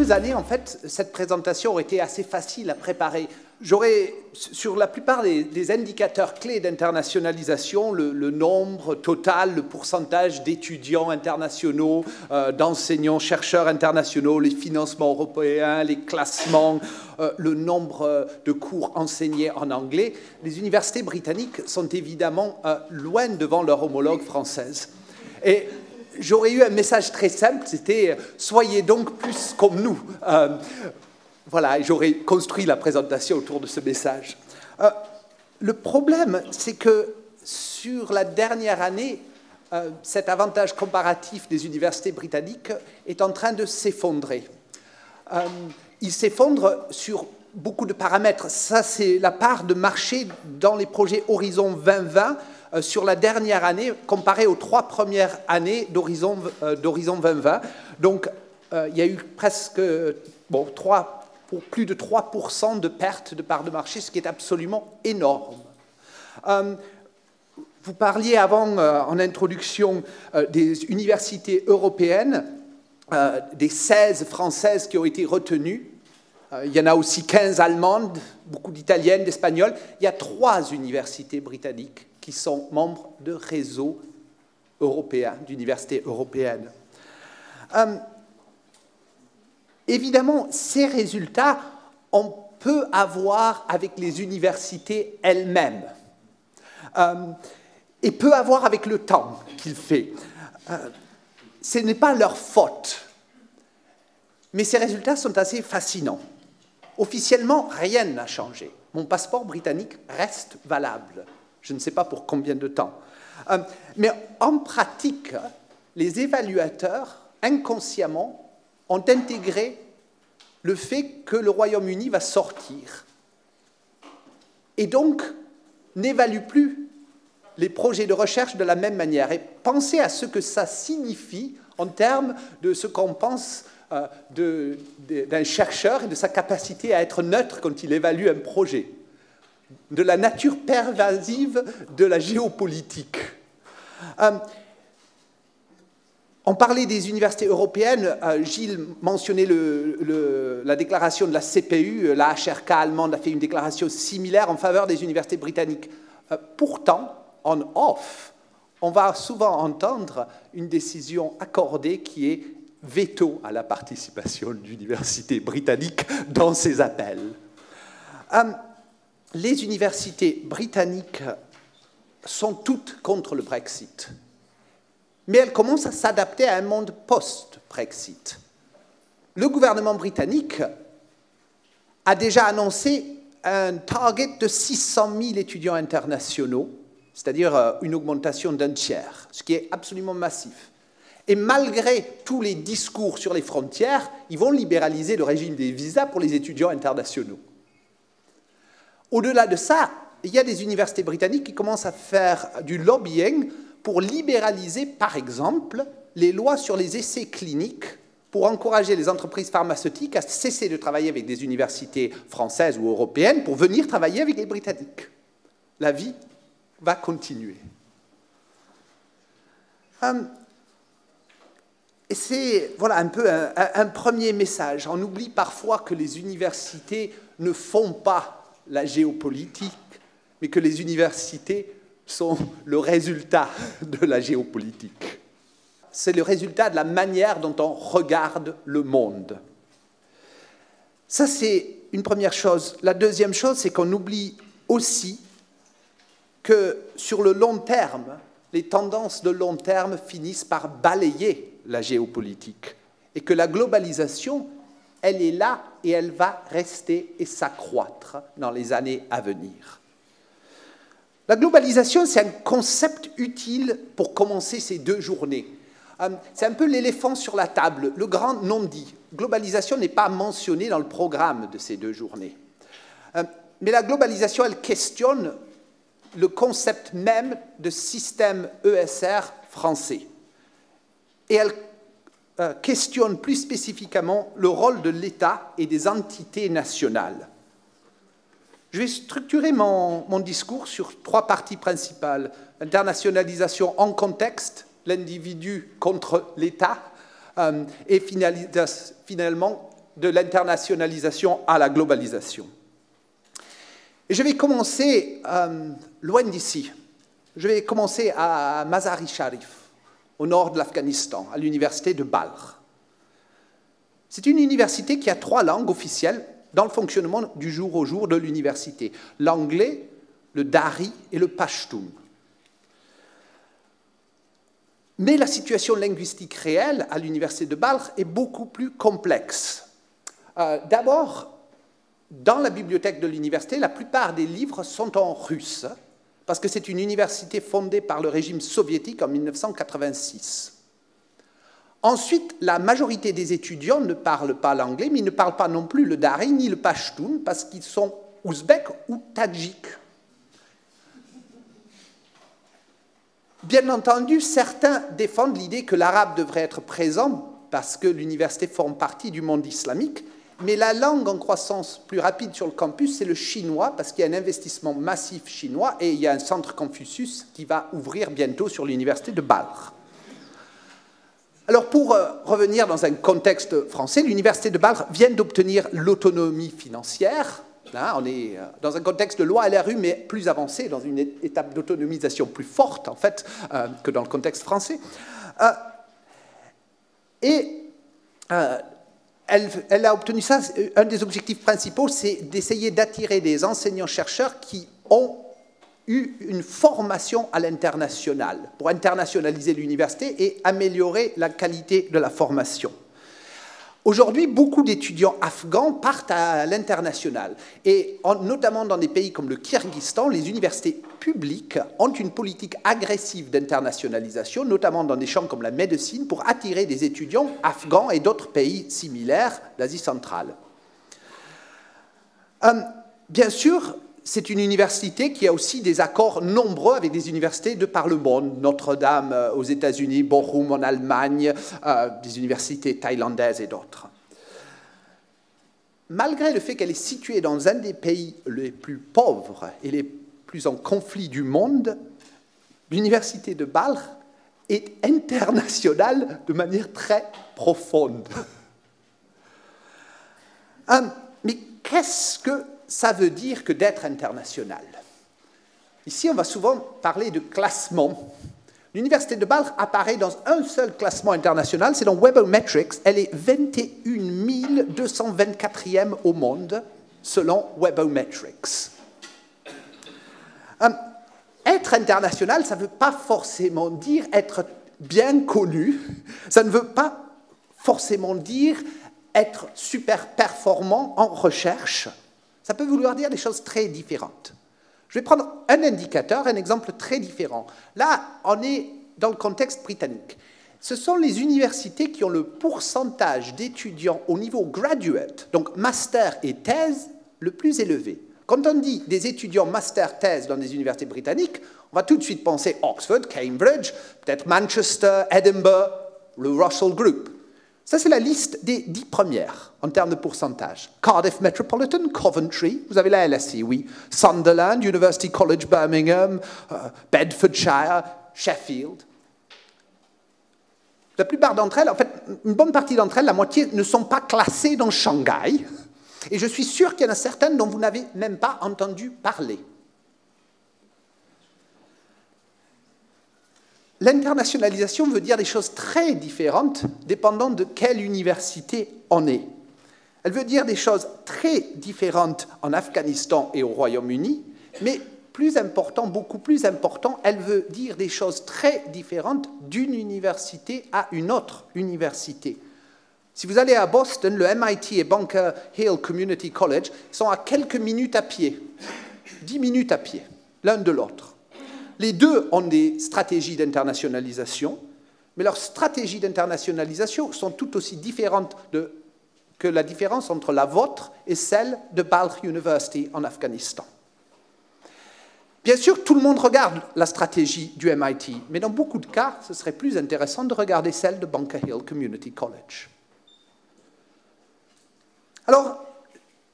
quelques années, en fait, cette présentation aurait été assez facile à préparer. Sur la plupart des indicateurs clés d'internationalisation, le nombre total, le pourcentage d'étudiants internationaux, d'enseignants, chercheurs internationaux, les financements européens, les classements, le nombre de cours enseignés en anglais, les universités britanniques sont évidemment loin devant leur homologue française. Et j'aurais eu un message très simple, c'était « Soyez donc plus comme nous ». Voilà, j'aurais construit la présentation autour de ce message. Le problème, c'est que sur la dernière année, cet avantage comparatif des universités britanniques est en train de s'effondrer. Il s'effondre sur beaucoup de paramètres. Ça, c'est la part de marché dans les projets Horizon 2020 sur la dernière année comparée aux 3 premières années d'Horizon 2020. Donc, il y a eu presque pour plus de 3% de perte de part de marché, ce qui est absolument énorme. Vous parliez avant, en introduction, des universités européennes, des 16 françaises qui ont été retenues. Il y en a aussi 15 allemandes, beaucoup d'italiennes, d'espagnoles. Il y a 3 universités britanniques qui sont membres de réseaux européens, d'universités européennes. Évidemment, ces résultats, on peut avoir avec les universités elles-mêmes et peut avoir avec le temps qu'il fait. Ce n'est pas leur faute, mais ces résultats sont assez fascinants. Officiellement, rien n'a changé. Mon passeport britannique reste valable. Je ne sais pas pour combien de temps. Mais en pratique, les évaluateurs, inconsciemment, ont intégré le fait que le Royaume-Uni va sortir. Et donc, n'évaluent plus les projets de recherche de la même manière. Et pensez à ce que ça signifie en termes de ce qu'on pense d'un chercheur et de sa capacité à être neutre quand il évalue un projet, de la nature pervasive de la géopolitique. On parlait des universités européennes, Gilles mentionnait la déclaration de la CPU, la HRK allemande a fait une déclaration similaire en faveur des universités britanniques. Pourtant, en off, on va souvent entendre une décision accordée qui est veto à la participation de l'université britannique dans ces appels. Les universités britanniques sont toutes contre le Brexit, mais elles commencent à s'adapter à un monde post-Brexit. Le gouvernement britannique a déjà annoncé un target de 600 000 étudiants internationaux, c'est-à-dire une augmentation d'un tiers, ce qui est absolument massif. Et malgré tous les discours sur les frontières, ils vont libéraliser le régime des visas pour les étudiants internationaux. Au-delà de ça, il y a des universités britanniques qui commencent à faire du lobbying pour libéraliser, par exemple, les lois sur les essais cliniques pour encourager les entreprises pharmaceutiques à cesser de travailler avec des universités françaises ou européennes pour venir travailler avec les Britanniques. La vie va continuer. Et c'est voilà, un peu un premier message. On oublie parfois que les universités ne font pas la géopolitique, mais que les universités sont le résultat de la géopolitique. C'est le résultat de la manière dont on regarde le monde. Ça, c'est une première chose. La deuxième chose, c'est qu'on oublie aussi que sur le long terme, les tendances de long terme finissent par balayer la géopolitique et que la globalisation, elle est là et elle va rester et s'accroître dans les années à venir. La globalisation, c'est un concept utile pour commencer ces 2 journées. C'est un peu l'éléphant sur la table, le grand non-dit. Globalisation n'est pas mentionnée dans le programme de ces 2 journées. Mais la globalisation, elle questionne le concept même de système ESR français. Et elle questionne plus spécifiquement le rôle de l'État et des entités nationales. Je vais structurer mon discours sur 3 parties principales. Internationalisation en contexte, l'individu contre l'État, et finalement de l'internationalisation à la globalisation. Et je vais commencer loin d'ici. Je vais commencer à Mazar-i-Sharif, au nord de l'Afghanistan, à l'université de Balkh. C'est une université qui a 3 langues officielles dans le fonctionnement du jour au jour de l'université. L'anglais, le dari et le pashtun. Mais la situation linguistique réelle à l'université de Balkh est beaucoup plus complexe. D'abord, dans la bibliothèque de l'université, la plupart des livres sont en russe, parce que c'est une université fondée par le régime soviétique en 1986. Ensuite, la majorité des étudiants ne parlent pas l'anglais, mais ils ne parlent pas non plus le dari ni le pashtun, parce qu'ils sont ouzbeks ou tadjiks. Bien entendu, certains défendent l'idée que l'arabe devrait être présent parce que l'université forme partie du monde islamique, mais la langue en croissance plus rapide sur le campus, c'est le chinois, parce qu'il y a un investissement massif chinois et il y a un centre Confucius qui va ouvrir bientôt sur l'université de Balkh. Alors, pour revenir dans un contexte français, l'université de Balkh vient d'obtenir l'autonomie financière. On est dans un contexte de loi LRU, mais plus avancé, dans une étape d'autonomisation plus forte, en fait, que dans le contexte français. Elle a obtenu ça. Un des objectifs principaux, c'est d'essayer d'attirer des enseignants-chercheurs qui ont eu une formation à l'international, pour internationaliser l'université et améliorer la qualité de la formation. Aujourd'hui, beaucoup d'étudiants afghans partent à l'international, et notamment dans des pays comme le Kyrgyzstan, les universités publiques ont une politique agressive d'internationalisation, notamment dans des champs comme la médecine, pour attirer des étudiants afghans et d'autres pays similaires d'Asie centrale. Bien sûr, c'est une université qui a aussi des accords nombreux avec des universités de par le monde, Notre-Dame aux États-Unis, Bochum en Allemagne, des universités thaïlandaises et d'autres. Malgré le fait qu'elle est située dans un des pays les plus pauvres et les plus en conflit du monde, l'université de Balkh est internationale de manière très profonde. Mais qu'est-ce que ça veut dire que d'être international? Ici, on va souvent parler de classement. L'université de Balkh apparaît dans un seul classement international, c'est dans Webometrics. Elle est 21 224e au monde, selon Webometrics. Être international, ça ne veut pas forcément dire être bien connu, ça ne veut pas forcément dire être super performant en recherche. Ça peut vouloir dire des choses très différentes. Je vais prendre un indicateur, un exemple très différent. Là, on est dans le contexte britannique. Ce sont les universités qui ont le pourcentage d'étudiants au niveau graduate, donc master et thèse, le plus élevé. Quand on dit des étudiants master-thèse dans des universités britanniques, on va tout de suite penser Oxford, Cambridge, peut-être Manchester, Edinburgh, le Russell Group. Ça, c'est la liste des 10 premières en termes de pourcentage. Cardiff Metropolitan, Coventry, vous avez la LSE, oui. Sunderland, University College Birmingham, Bedfordshire, Sheffield. La plupart d'entre elles, en fait, une bonne partie d'entre elles, la moitié, ne sont pas classées dans Shanghai. Et je suis sûr qu'il y en a certaines dont vous n'avez même pas entendu parler. L'internationalisation veut dire des choses très différentes dépendant de quelle université on est. Elle veut dire des choses très différentes en Afghanistan et au Royaume-Uni, mais plus important, beaucoup plus important, elle veut dire des choses très différentes d'une université à une autre université. Si vous allez à Boston, le MIT et Bunker Hill Community College sont à quelques minutes à pied, 10 minutes à pied, l'un de l'autre. Les deux ont des stratégies d'internationalisation, mais leurs stratégies d'internationalisation sont tout aussi différentes que la différence entre la vôtre et celle de Balkh University en Afghanistan. Bien sûr, tout le monde regarde la stratégie du MIT, mais dans beaucoup de cas, ce serait plus intéressant de regarder celle de Bunker Hill Community College. Alors,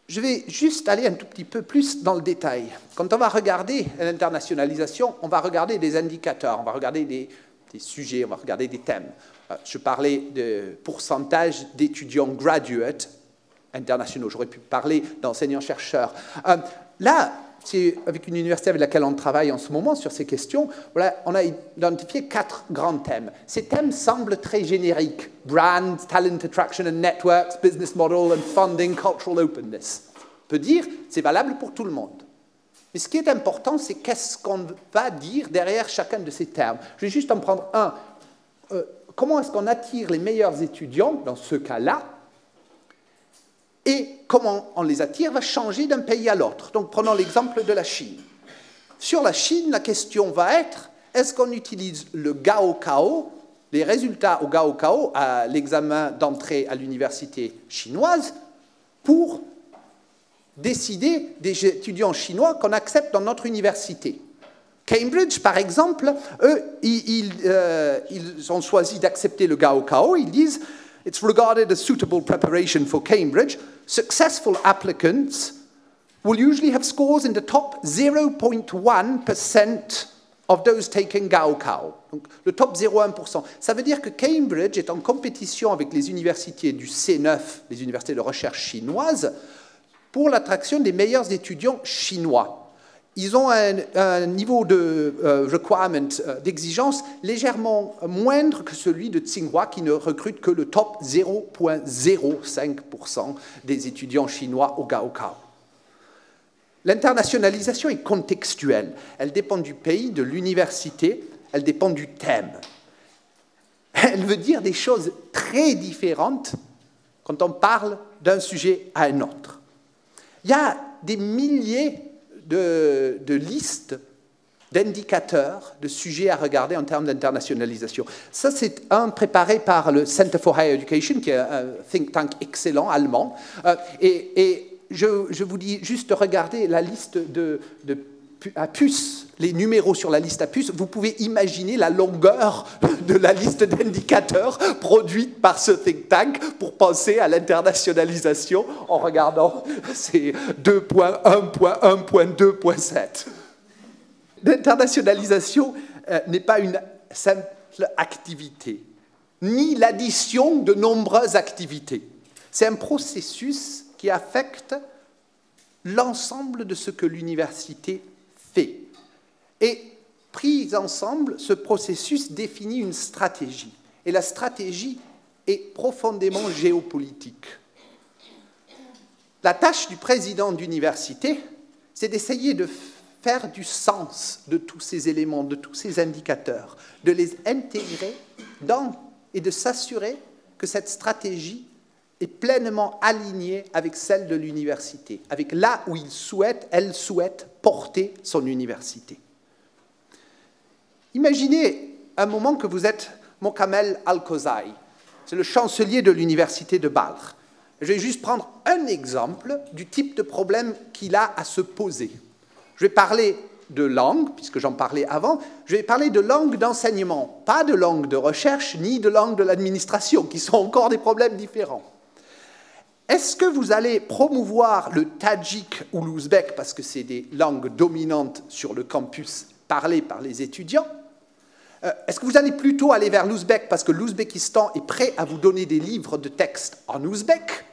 je vais juste aller un tout petit peu plus dans le détail. Quand on va regarder l'internationalisation, on va regarder des indicateurs, on va regarder des sujets, on va regarder des thèmes. Je parlais de pourcentage d'étudiants graduates internationaux. J'aurais pu parler d'enseignants-chercheurs. Là, c'est avec une université avec laquelle on travaille en ce moment sur ces questions, voilà, on a identifié 4 grands thèmes. Ces thèmes semblent très génériques. Brands, talent attraction and networks, business model and funding, cultural openness. On peut dire, c'est valable pour tout le monde. Mais ce qui est important, c'est qu'est-ce qu'on va dire derrière chacun de ces termes. Je vais juste en prendre un. Comment est-ce qu'on attire les meilleurs étudiants dans ce cas-là? Et comment on les attire va changer d'un pays à l'autre. Donc prenons l'exemple de la Chine. Sur la Chine, la question va être, est-ce qu'on utilise le Gaokao, les résultats au Gaokao, à l'examen d'entrée à l'université chinoise, pour décider des étudiants chinois qu'on accepte dans notre université? Cambridge, par exemple, eux, ils ont choisi d'accepter le Gaokao. Ils disent « It's regarded as suitable preparation for Cambridge. Successful applicants will usually have scores in the top 0.1% of those taking Gaokao. » Donc, le top 0,1%. Ça veut dire que Cambridge est en compétition avec les universités du C9, les universités de recherche chinoises, pour l'attraction des meilleurs étudiants chinois. Ils ont un niveau de requirement, d'exigence légèrement moindre que celui de Tsinghua, qui ne recrute que le top 0,05% des étudiants chinois au Gaokao. L'internationalisation est contextuelle. Elle dépend du pays, de l'université, elle dépend du thème. Elle veut dire des choses très différentes quand on parle d'un sujet à un autre. Il y a des milliers de listes d'indicateurs, de sujets à regarder en termes d'internationalisation. Ça, c'est un préparé par le Center for Higher Education, qui est un think tank excellent, allemand. Et je vous dis juste de regarder la liste à puce, les numéros sur la liste à puce. Vous pouvez imaginer la longueur de la liste d'indicateurs produite par ce think tank pour penser à l'internationalisation en regardant ces 2.1.1.2.7. L'internationalisation n'est pas une simple activité, ni l'addition de nombreuses activités. C'est un processus qui affecte l'ensemble de ce que l'université fait. Et pris ensemble, ce processus définit une stratégie. Et la stratégie est profondément géopolitique. La tâche du président d'université, c'est d'essayer de faire du sens de tous ces éléments, de tous ces indicateurs, de les intégrer et de s'assurer que cette stratégie est pleinement alignée avec celle de l'université, avec là où elle souhaite porter son université. Imaginez un moment que vous êtes Mokamel Al-Kozai, c'est le chancelier de l'université de Balkh. Je vais juste prendre un exemple du type de problème qu'il a à se poser. Je vais parler de langue, puisque j'en parlais avant, je vais parler de langue d'enseignement, pas de langue de recherche, ni de langue de l'administration, qui sont encore des problèmes différents. Est-ce que vous allez promouvoir le tadjik ou l'ouzbek, parce que c'est des langues dominantes sur le campus parlées par les étudiants? Est-ce que vous allez plutôt aller vers l'ouzbek, parce que l'Ouzbékistan est prêt à vous donner des livres de texte en ouzbek?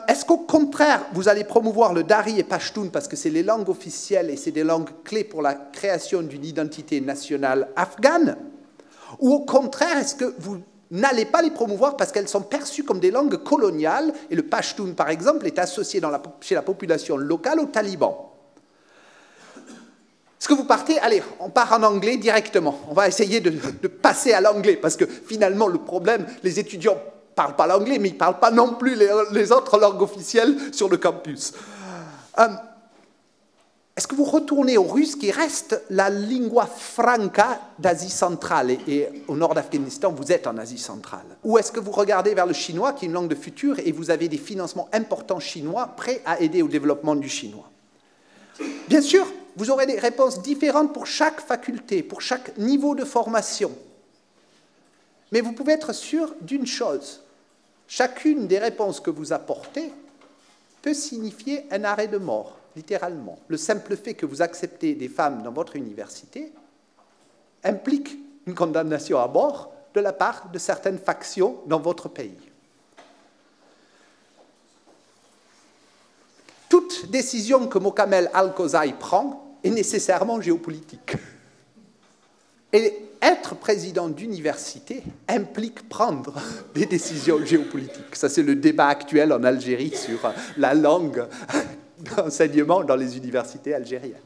Est-ce qu'au contraire, vous allez promouvoir le dari et pashtun, parce que c'est les langues officielles et c'est des langues clés pour la création d'une identité nationale afghane? Ou au contraire, est-ce que vous n'allez pas les promouvoir parce qu'elles sont perçues comme des langues coloniales, et le pashtun, par exemple, est associé chez la population locale aux talibans? Est-ce que vous partez? Allez, on part en anglais directement. On va essayer de passer à l'anglais, parce que finalement, le problème, les étudiants ne parlent pas l'anglais, mais ils ne parlent pas non plus les autres langues officielles sur le campus. Est-ce que vous retournez au russe, qui reste la lingua franca d'Asie centrale, et au nord d'Afghanistan, vous êtes en Asie centrale? Ou est-ce que vous regardez vers le chinois, qui est une langue de futur, et vous avez des financements importants chinois prêts à aider au développement du chinois? Bien sûr, vous aurez des réponses différentes pour chaque faculté, pour chaque niveau de formation. Mais vous pouvez être sûr d'une chose, chacune des réponses que vous apportez peut signifier un arrêt de mort, littéralement. Le simple fait que vous acceptez des femmes dans votre université implique une condamnation à mort de la part de certaines factions dans votre pays. toute décision que Mokamel Al-Kozai prend est nécessairement géopolitique. Et être président d'université implique prendre des décisions géopolitiques. Ça, c'est le débat actuel en Algérie sur la langue d'enseignement dans les universités algériennes.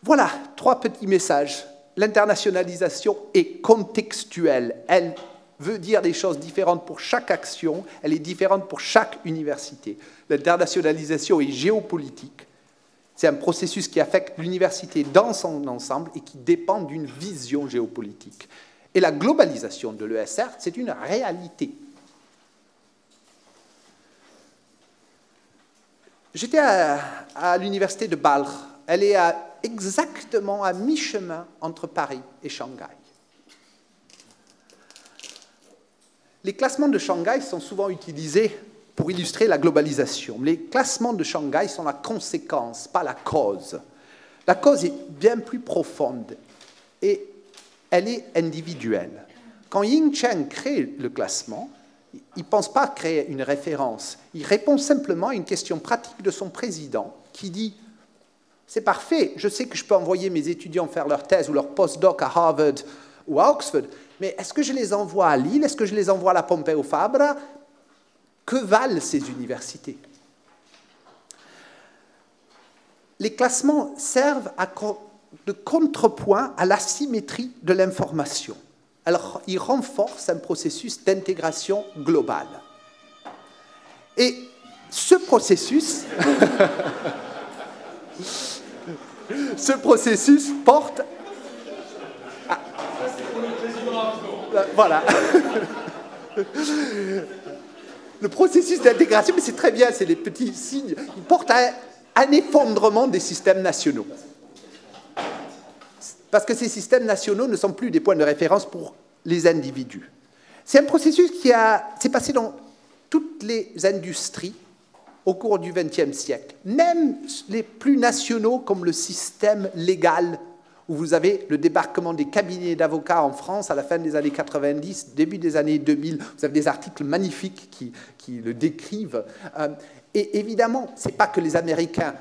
Voilà, 3 petits messages. L'internationalisation est contextuelle. Elle veut dire des choses différentes pour chaque action. Elle est différente pour chaque université. L'internationalisation est géopolitique. C'est un processus qui affecte l'université dans son ensemble et qui dépend d'une vision géopolitique. Et la globalisation de l'ESR, c'est une réalité. J'étais à l'université de Balkh. Elle est exactement à mi-chemin entre Paris et Shanghai. Les classements de Shanghai sont souvent utilisés pour illustrer la globalisation. Les classements de Shanghai sont la conséquence, pas la cause. La cause est bien plus profonde et elle est individuelle. Quand Ying Chen crée le classement, il ne pense pas créer une référence. Il répond simplement à une question pratique de son président qui dit « C'est parfait, je sais que je peux envoyer mes étudiants faire leur thèse ou leur postdoc à Harvard ou à Oxford, mais est-ce que je les envoie à Lille? Est-ce que je les envoie à la Pompeu Fabra? Que valent ces universités ?» Les classements servent de contrepoint à l'asymétrie de l'information. Alors, ils renforcent un processus d'intégration globale. Et ce processus, porte à... Voilà. Le processus d'intégration, mais c'est très bien, c'est les petits signes, il porte à un effondrement des systèmes nationaux. Parce que ces systèmes nationaux ne sont plus des points de référence pour les individus. C'est un processus qui s'est passé dans toutes les industries au cours du XXe siècle, même les plus nationaux comme le système légal, où vous avez le débarquement des cabinets d'avocats en France à la fin des années 90, début des années 2000. Vous avez des articles magnifiques qui le décrivent. Et évidemment, ce n'est pas que les Américains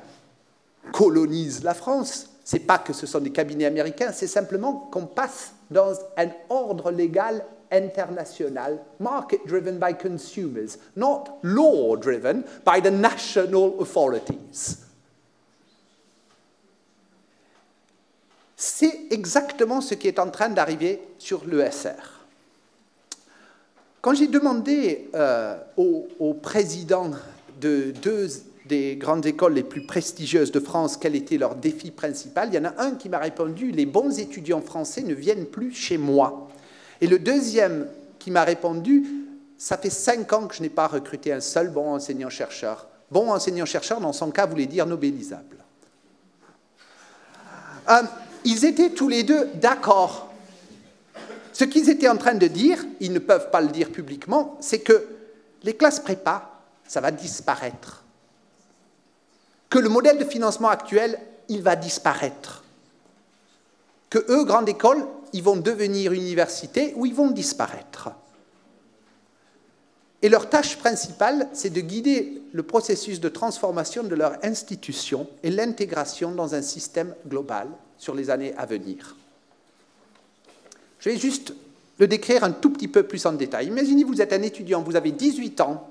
colonisent la France, ce n'est pas que ce sont des cabinets américains, c'est simplement qu'on passe dans un ordre légal international, market-driven by consumers, not law-driven by the national authorities. C'est exactement ce qui est en train d'arriver sur l'ESR. Quand j'ai demandé au président de 2 des grandes écoles les plus prestigieuses de France quel était leur défi principal, il y en a un qui m'a répondu « Les bons étudiants français ne viennent plus chez moi ». Et le deuxième qui m'a répondu « Ça fait 5 ans que je n'ai pas recruté un seul bon enseignant-chercheur ». Bon enseignant-chercheur, dans son cas, voulait dire nobélisable. Ils étaient tous les deux d'accord. Ce qu'ils étaient en train de dire, ils ne peuvent pas le dire publiquement, c'est que les classes prépa, ça va disparaître. Que le modèle de financement actuel, il va disparaître. Que eux, grande école, ils vont devenir université ou ils vont disparaître. Et leur tâche principale, c'est de guider le processus de transformation de leur institution et l'intégration dans un système global sur les années à venir. Je vais juste le décrire un tout petit peu plus en détail. Imaginez, vous êtes un étudiant, vous avez 18 ans,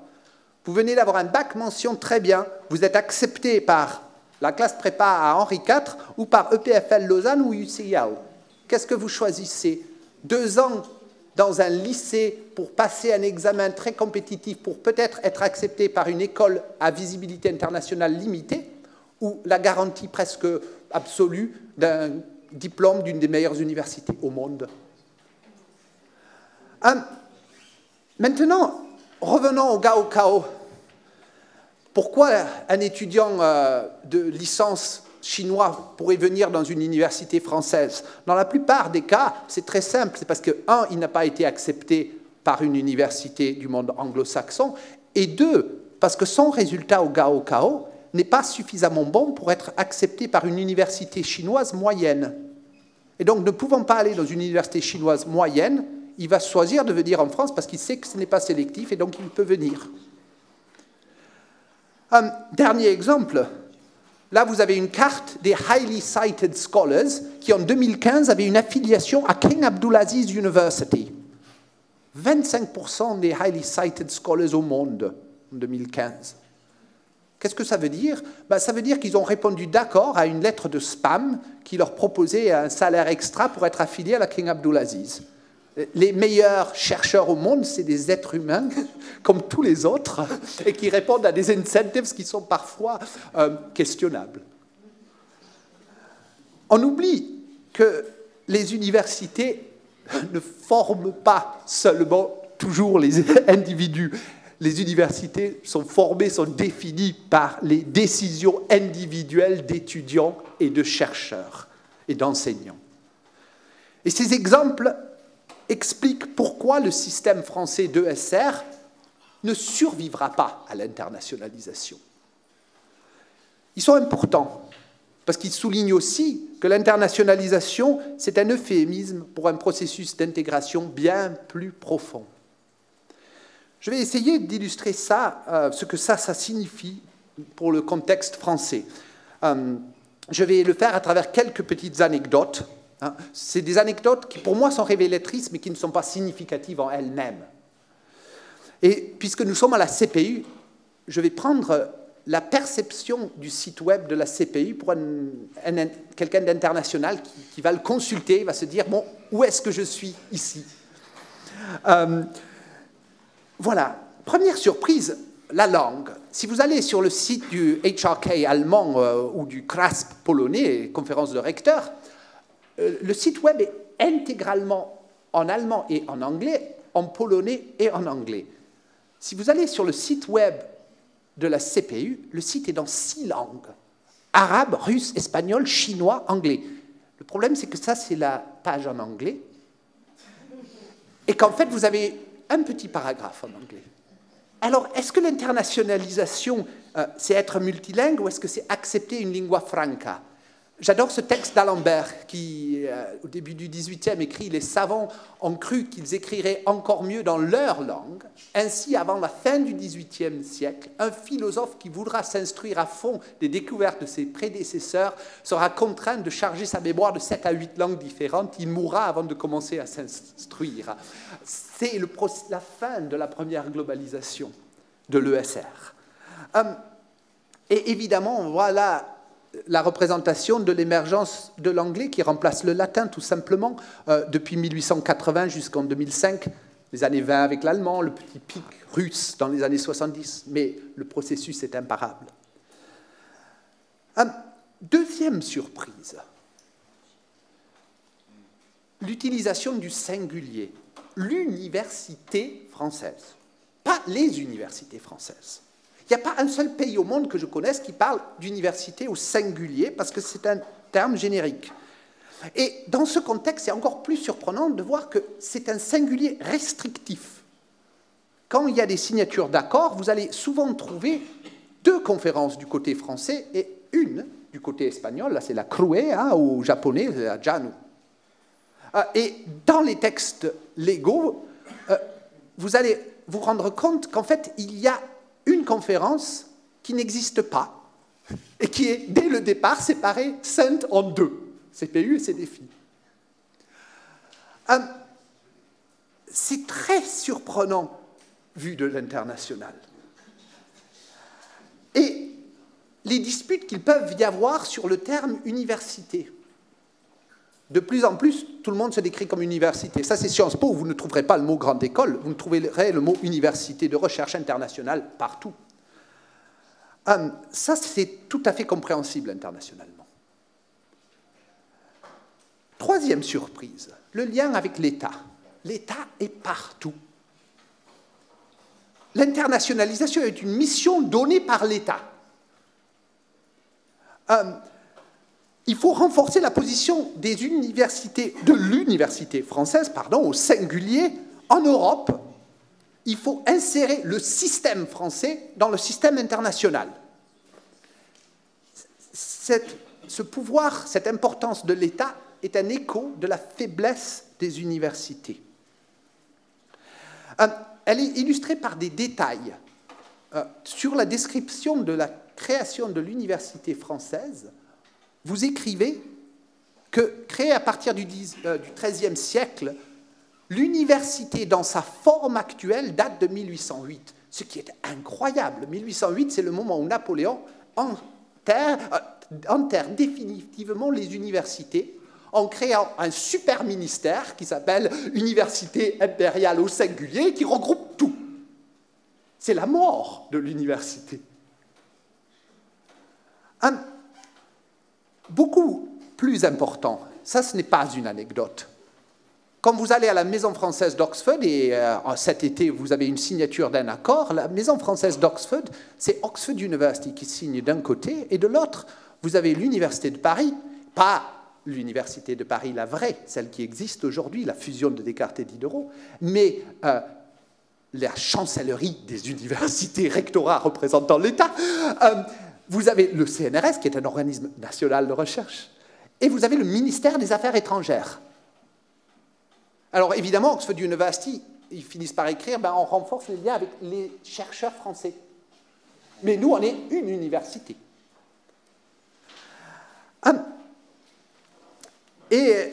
vous venez d'avoir un bac mention très bien, vous êtes accepté par la classe prépa à Henri IV ou par EPFL Lausanne ou UCL. Qu'est-ce que vous choisissez? 2 ans dans un lycée pour passer un examen très compétitif pour peut-être être accepté par une école à visibilité internationale limitée ou la garantie presque absolue d'un diplôme d'une des meilleures universités au monde. Maintenant, revenons au Gaokao. Pourquoi un étudiant de licence chinois pourrait venir dans une université française? Dans la plupart des cas, c'est très simple. C'est parce que, 1, il n'a pas été accepté par une université du monde anglo-saxon, et 2, parce que son résultat au Gaokao n'est pas suffisamment bon pour être accepté par une université chinoise moyenne. Et donc, ne pouvant pas aller dans une université chinoise moyenne, il va choisir de venir en France parce qu'il sait que ce n'est pas sélectif et donc il peut venir. Dernier exemple. Là, vous avez une carte des Highly Cited Scholars qui, en 2015, avaient une affiliation à King Abdulaziz University. 25% des Highly Cited Scholars au monde en 2015. Qu'est-ce que ça veut dire? Ça veut dire qu'ils ont répondu d'accord à une lettre de spam qui leur proposait un salaire extra pour être affiliés à la King Abdulaziz. Les meilleurs chercheurs au monde, c'est des êtres humains, comme tous les autres, et qui répondent à des incentives qui sont parfois questionnables. On oublie que les universités ne forment pas seulement toujours les individus. Les universités sont formées, sont définies par les décisions individuelles d'étudiants et de chercheurs et d'enseignants. Et ces exemples explique pourquoi le système français d'ESR ne survivra pas à l'internationalisation. Ils sont importants, parce qu'ils soulignent aussi que l'internationalisation, c'est un euphémisme pour un processus d'intégration bien plus profond. Je vais essayer d'illustrer ça, ce que ça signifie pour le contexte français. Je vais le faire à travers quelques petites anecdotes. C'est des anecdotes qui, pour moi, sont révélatrices, mais qui ne sont pas significatives en elles-mêmes. Et puisque nous sommes à la CPU, je vais prendre la perception du site web de la CPU pour quelqu'un d'international qui va le consulter, va se dire, bon, où est-ce que je suis ici? Voilà. Première surprise, la langue. Si vous allez sur le site du HRK allemand ou du CRASP polonais, conférence de recteurs, le site web est intégralement en allemand et en anglais, en polonais et en anglais. Si vous allez sur le site web de la CPU, le site est dans 6 langues. Arabe, russe, espagnol, chinois, anglais. Le problème, c'est que ça, c'est la page en anglais. Et qu'en fait, vous avez un petit paragraphe en anglais. Alors, est-ce que l'internationalisation, c'est être multilingue ou est-ce que c'est accepter une lingua franca? J'adore ce texte d'Alembert qui, au début du XVIIIe, écrit « Les savants ont cru qu'ils écriraient encore mieux dans leur langue. Ainsi, avant la fin du XVIIIe siècle, un philosophe qui voudra s'instruire à fond des découvertes de ses prédécesseurs sera contraint de charger sa mémoire de 7 à 8 langues différentes. Il mourra avant de commencer à s'instruire. » C'est la fin de la première globalisation de l'ESR. Et évidemment, voilà la représentation de l'émergence de l'anglais qui remplace le latin tout simplement depuis 1880 jusqu'en 2005, les années 20 avec l'allemand, le petit pic russe dans les années 70, mais le processus est imparable. Deuxième surprise, l'utilisation du singulier, l'université française, pas les universités françaises. Il n'y a pas un seul pays au monde que je connaisse qui parle d'université au singulier, parce que c'est un terme générique. Et dans ce contexte, c'est encore plus surprenant de voir que c'est un singulier restrictif. Quand il y a des signatures d'accords, vous allez souvent trouver 2 conférences du côté français et une du côté espagnol, là c'est la CRUE, ou japonais, la JANU. Et dans les textes légaux, vous allez vous rendre compte qu'en fait, il y a une conférence qui n'existe pas et qui est, dès le départ, séparée, scinde en 2, CPU et CDFI. C'est très surprenant vu de l'international. Et les disputes qu'il peut y avoir sur le terme université. De plus en plus, tout le monde se décrit comme université. Ça, c'est Sciences Po, où vous ne trouverez pas le mot grande école, vous ne trouverez le mot université de recherche internationale partout. Ça, c'est tout à fait compréhensible internationalement. Troisième surprise, le lien avec l'État. L'État est partout. L'internationalisation est une mission donnée par l'État. Il faut renforcer la position des universités, de l'université française, au singulier, en Europe. Il faut insérer le système français dans le système international. Ce pouvoir, cette importance de l'État est un écho de la faiblesse des universités. Elle est illustrée par des détails. sur la description de la création de l'université française, vous écrivez que, créée à partir du XIIIe siècle, l'université dans sa forme actuelle date de 1808, ce qui est incroyable. 1808, c'est le moment où Napoléon enterre définitivement les universités en créant un super ministère qui s'appelle Université impériale au singulier, qui regroupe tout. C'est la mort de l'université. Beaucoup plus important, ça ce n'est pas une anecdote. Quand vous allez à la Maison française d'Oxford, et cet été vous avez une signature d'un accord, la Maison française d'Oxford, c'est Oxford University qui signe d'un côté, et de l'autre, vous avez l'Université de Paris, pas l'Université de Paris, la vraie, celle qui existe aujourd'hui, la fusion de Descartes et Diderot, mais la chancellerie des universités, rectorat représentant l'État. Vous avez le CNRS, qui est un organisme national de recherche, et vous avez le ministère des Affaires étrangères. Alors évidemment, Oxford University, ils finissent par écrire, on renforce les liens avec les chercheurs français. Mais nous, on est une université. Et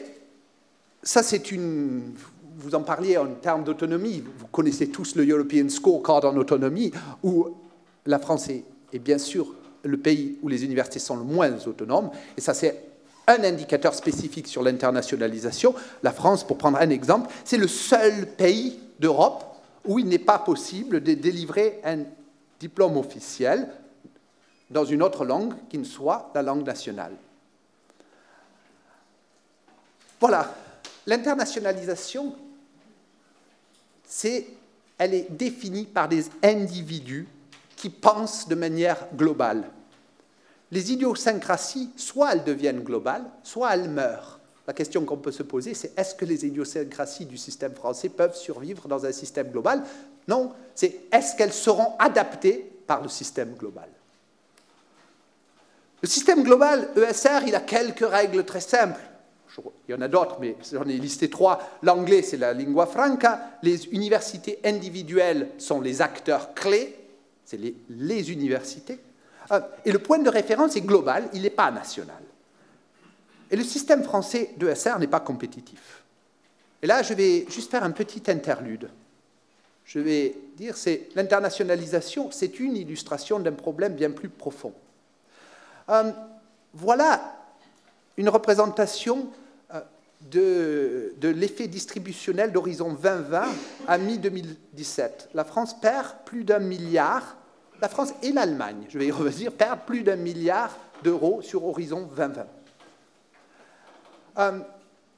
ça, c'est une... Vous en parliez en termes d'autonomie. Vous connaissez tous le European Scorecard en autonomie, où la France est bien sûr le pays où les universités sont le moins autonomes. Et ça, c'est un indicateur spécifique sur l'internationalisation. La France, pour prendre un exemple, c'est le seul pays d'Europe où il n'est pas possible de délivrer un diplôme officiel dans une autre langue qui ne soit la langue nationale. Voilà. L'internationalisation, elle est définie par des individus qui pensent de manière globale. Les idiosyncrasies, soit elles deviennent globales, soit elles meurent. La question qu'on peut se poser, c'est est-ce que les idiosyncrasies du système français peuvent survivre dans un système global? Non, c'est est-ce qu'elles seront adaptées par le système global? Le système global, ESR, il a quelques règles très simples. Il y en a d'autres, mais j'en ai listé 3. L'anglais, c'est la lingua franca. Les universités individuelles sont les acteurs clés. C'est les universités. Et le point de référence est global, il n'est pas national. Et le système français d'ESR n'est pas compétitif. Et là, je vais juste faire un petit interlude. Je vais dire que l'internationalisation, c'est une illustration d'un problème bien plus profond. Voilà une représentation de l'effet distributionnel d'Horizon 2020 à mi-2017. La France perd plus d'1 milliard. La France et l'Allemagne, je vais y revenir, perdent plus d'1 milliard d'euros sur Horizon 2020.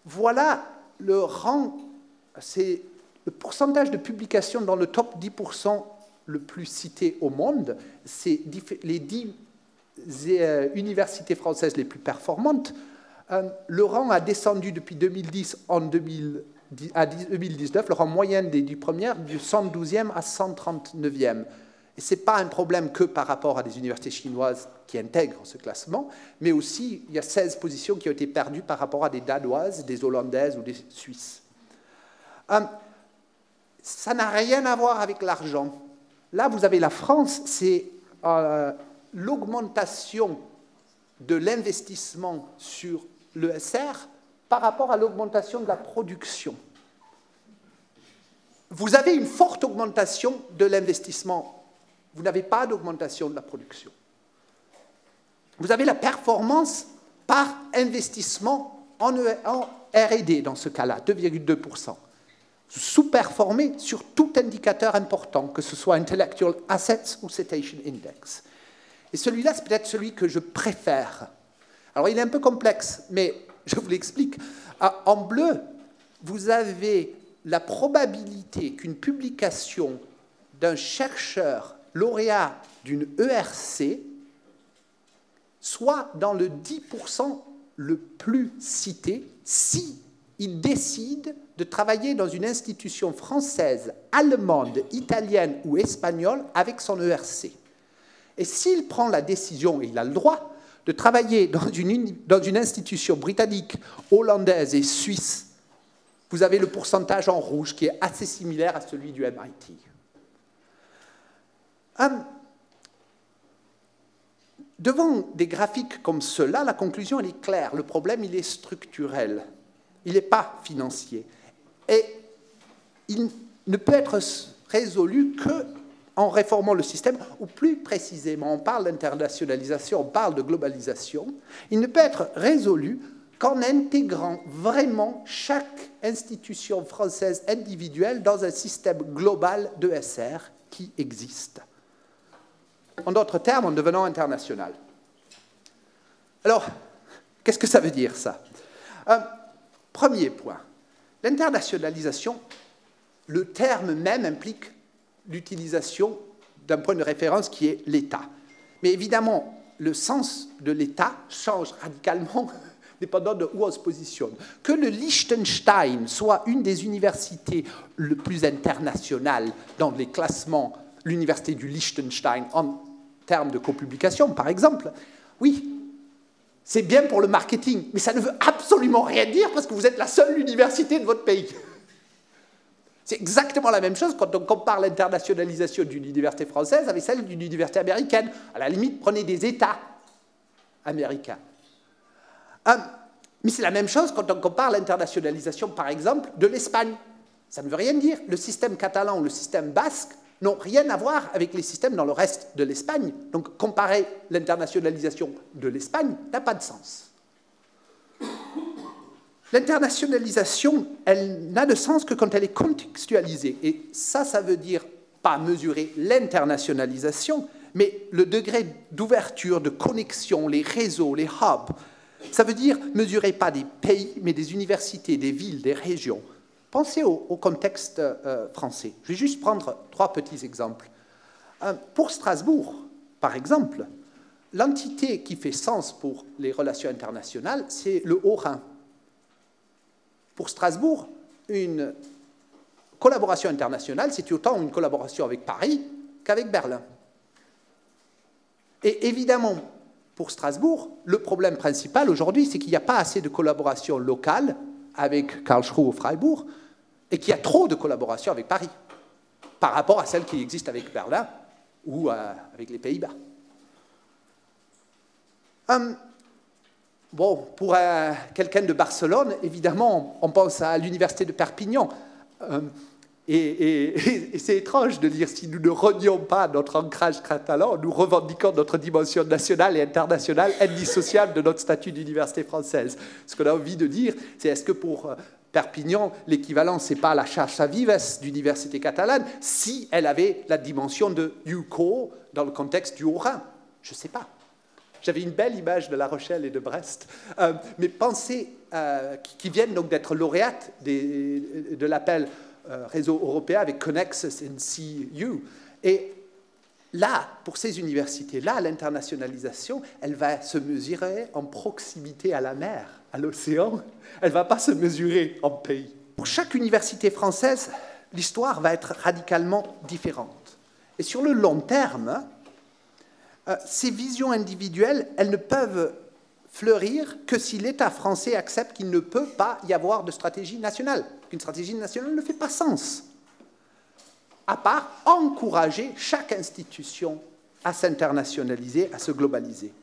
Voilà le rang, c'est le pourcentage de publications dans le top 10% le plus cité au monde. C'est les 10 universités françaises les plus performantes. Le rang a descendu depuis 2010 à 2019, le rang moyen des 10 premières, du 112e à 139e. Et ce n'est pas un problème que par rapport à des universités chinoises qui intègrent ce classement, mais aussi il y a 16 positions qui ont été perdues par rapport à des Danoises, des Hollandaises ou des Suisses. Ça n'a rien à voir avec l'argent. Là, vous avez la France, c'est l'augmentation de l'investissement sur l'ESR par rapport à l'augmentation de la production. Vous avez une forte augmentation de l'investissement. Vous n'avez pas d'augmentation de la production. Vous avez la performance par investissement en R&D dans ce cas-là, 2,2%. Sous-performez sur tout indicateur important, que ce soit Intellectual Assets ou Citation Index. Et celui-là, c'est peut-être celui que je préfère. Alors, il est un peu complexe, mais je vous l'explique. En bleu, vous avez la probabilité qu'une publication d'un chercheur lauréat d'une ERC soit dans le 10% le plus cité si il décide de travailler dans une institution française, allemande, italienne ou espagnole avec son ERC. Et s'il prend la décision, et il a le droit, de travailler dans une institution britannique, hollandaise et suisse, vous avez le pourcentage en rouge qui est assez similaire à celui du MIT. Devant des graphiques comme ceux-là, la conclusion elle est claire. Le problème, il est structurel. Il n'est pas financier. Et il ne peut être résolu qu'en réformant le système, ou plus précisément, on parle d'internationalisation, on parle de globalisation. Il ne peut être résolu qu'en intégrant vraiment chaque institution française individuelle dans un système global d'ESR qui existe. En d'autres termes, en devenant international. Alors, qu'est-ce que ça veut dire, ça? Premier point, l'internationalisation, le terme même implique l'utilisation d'un point de référence qui est l'État. Mais évidemment, le sens de l'État change radicalement dépendant de où on se positionne. Que le Liechtenstein soit une des universités les plus internationales dans les classements, l'université du Liechtenstein en termes de copublication, par exemple, oui, c'est bien pour le marketing, mais ça ne veut absolument rien dire parce que vous êtes la seule université de votre pays. C'est exactement la même chose quand on compare l'internationalisation d'une université française avec celle d'une université américaine. À la limite, prenez des États américains. Mais c'est la même chose quand on compare l'internationalisation, par exemple, de l'Espagne. Ça ne veut rien dire. Le système catalan ou le système basque n'ont rien à voir avec les systèmes dans le reste de l'Espagne. Donc, comparer l'internationalisation de l'Espagne n'a pas de sens. L'internationalisation, elle n'a de sens que quand elle est contextualisée. Et ça veut dire pas mesurer l'internationalisation, mais le degré d'ouverture, de connexion, les réseaux, les hubs. Ça veut dire mesurer pas des pays, mais des universités, des villes, des régions. Pensez au contexte français. Je vais juste prendre 3 petits exemples. Pour Strasbourg, par exemple, l'entité qui fait sens pour les relations internationales, c'est le Haut-Rhin. Pour Strasbourg, une collaboration internationale, c'est autant une collaboration avec Paris qu'avec Berlin. Et évidemment, pour Strasbourg, le problème principal aujourd'hui, c'est qu'il n'y a pas assez de collaboration locale avec Karlsruhe ou Freiburg, et qu'il y a trop de collaboration avec Paris, par rapport à celle qui existe avec Berlin ou avec les Pays-Bas. Bon, pour quelqu'un de Barcelone, évidemment, on pense à l'université de Perpignan. Et c'est étrange de dire, si nous ne renions pas notre ancrage catalan, nous revendiquons notre dimension nationale et internationale indissociable de notre statut d'université française. Ce qu'on a envie de dire, c'est est-ce que pour Perpignan, l'équivalent, ce n'est pas la Xarxa Vives d'université catalane, si elle avait la dimension de UCO dans le contexte du Haut-Rhin? Je ne sais pas. J'avais une belle image de La Rochelle et de Brest, mais pensez, qui viennent donc d'être lauréates de l'appel réseau européen avec Connex NCU. Et là, pour ces universités-là, l'internationalisation, elle va se mesurer en proximité à la mer, à l'océan. Elle ne va pas se mesurer en pays. Pour chaque université française, l'histoire va être radicalement différente. Et sur le long terme, ces visions individuelles, elles ne peuvent fleurir que si l'État français accepte qu'il ne peut pas y avoir de stratégie nationale, qu'une stratégie nationale ne fait pas sens, à part encourager chaque institution à s'internationaliser, à se globaliser.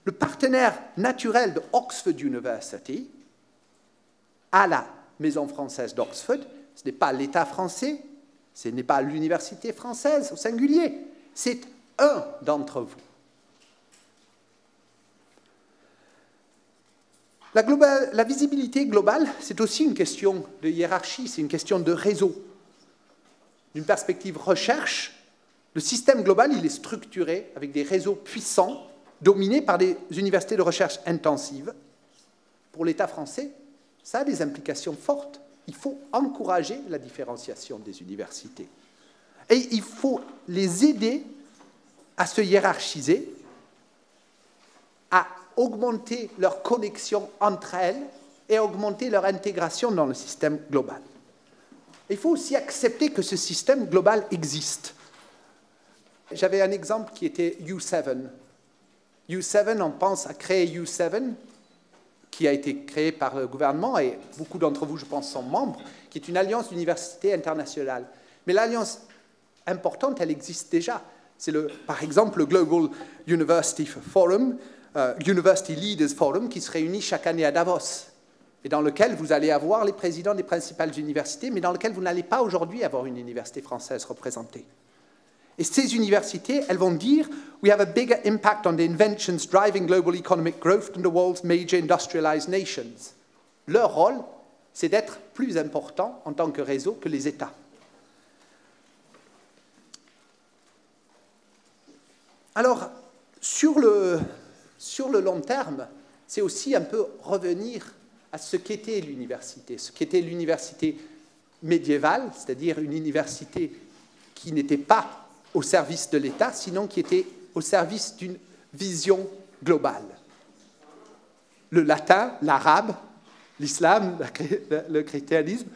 Le partenaire naturel de Oxford University à la Maison française d'Oxford, ce n'est pas l'État français, ce n'est pas l'université française au singulier, c'est un d'entre vous. La visibilité globale, c'est aussi une question de hiérarchie, c'est une question de réseau. D'une perspective recherche, le système global, il est structuré avec des réseaux puissants, dominés par des universités de recherche intensives. Pour l'État français, ça a des implications fortes. Il faut encourager la différenciation des universités. Et il faut les aider à se hiérarchiser, à augmenter leur connexion entre elles et à augmenter leur intégration dans le système global. Il faut aussi accepter que ce système global existe. J'avais un exemple qui était U7. U7, on pense à créer U7, qui a été créé par le gouvernement, et beaucoup d'entre vous, je pense, sont membres, qui est une alliance d'universités internationales. Mais l'alliance importante, elle existe déjà. C'est par exemple le Global University Forum, University Leaders Forum, qui se réunit chaque année à Davos, et dans lequel vous allez avoir les présidents des principales universités, mais dans lequel vous n'allez pas aujourd'hui avoir une université française représentée. Et ces universités, elles vont dire « We have a bigger impact on the inventions driving global economic growth than the world's major industrialized nations. » Leur rôle, c'est d'être plus important en tant que réseau que les États. Alors, sur le long terme, c'est aussi un peu revenir à ce qu'était l'université. Ce qu'était l'université médiévale, c'est-à-dire une université qui n'était pas au service de l'État, sinon qui était au service d'une vision globale. Le latin, l'arabe, l'islam, le christianisme.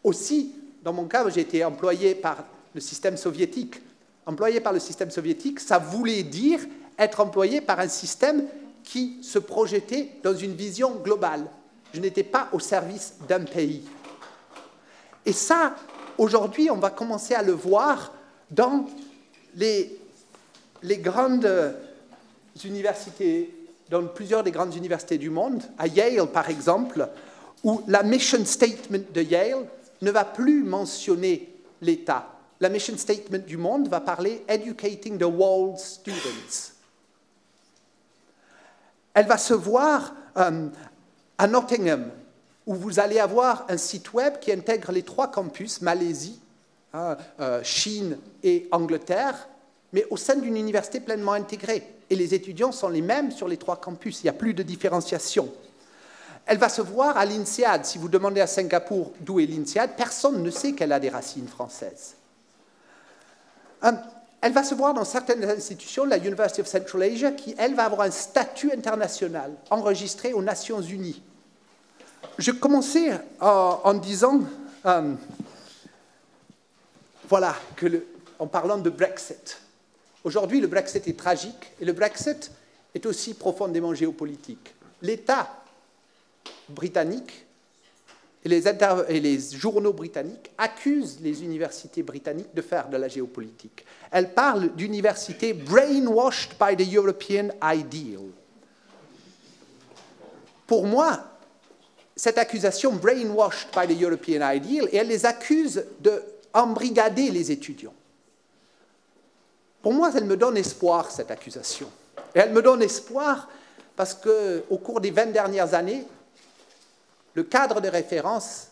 Aussi, dans mon cas, j'ai été employé par le système soviétique. Employé par le système soviétique, ça voulait dire être employé par un système qui se projetait dans une vision globale. Je n'étais pas au service d'un pays. Et ça, aujourd'hui, on va commencer à le voir dans les grandes universités, dans plusieurs des grandes universités du monde, à Yale par exemple, où la mission statement de Yale ne va plus mentionner l'État. La mission statement du monde va parler « Educating the world's students ». Elle va se voir à Nottingham, où vous allez avoir un site web qui intègre les 3 campus, Malaisie, Chine et Angleterre, mais au sein d'une université pleinement intégrée. Et les étudiants sont les mêmes sur les 3 campus, il n'y a plus de différenciation. Elle va se voir à l'INSEAD. Si vous demandez à Singapour d'où est l'INSEAD, personne ne sait qu'elle a des racines françaises. Elle va se voir dans certaines institutions, la University of Central Asia, qui, elle, va avoir un statut international enregistré aux Nations Unies. Je commençais en disant, voilà, en parlant de Brexit. Aujourd'hui, le Brexit est tragique, et le Brexit est aussi profondément géopolitique. L'État britannique et les journaux britanniques accusent les universités britanniques de faire de la géopolitique. Elles parlent d'universités brainwashed by the European ideal. Pour moi, cette accusation brainwashed by the European ideal, et elle les accuse d'embrigader les étudiants. Pour moi, elle me donne espoir, cette accusation. Et elle me donne espoir parce qu'au cours des 20 dernières années, le cadre de référence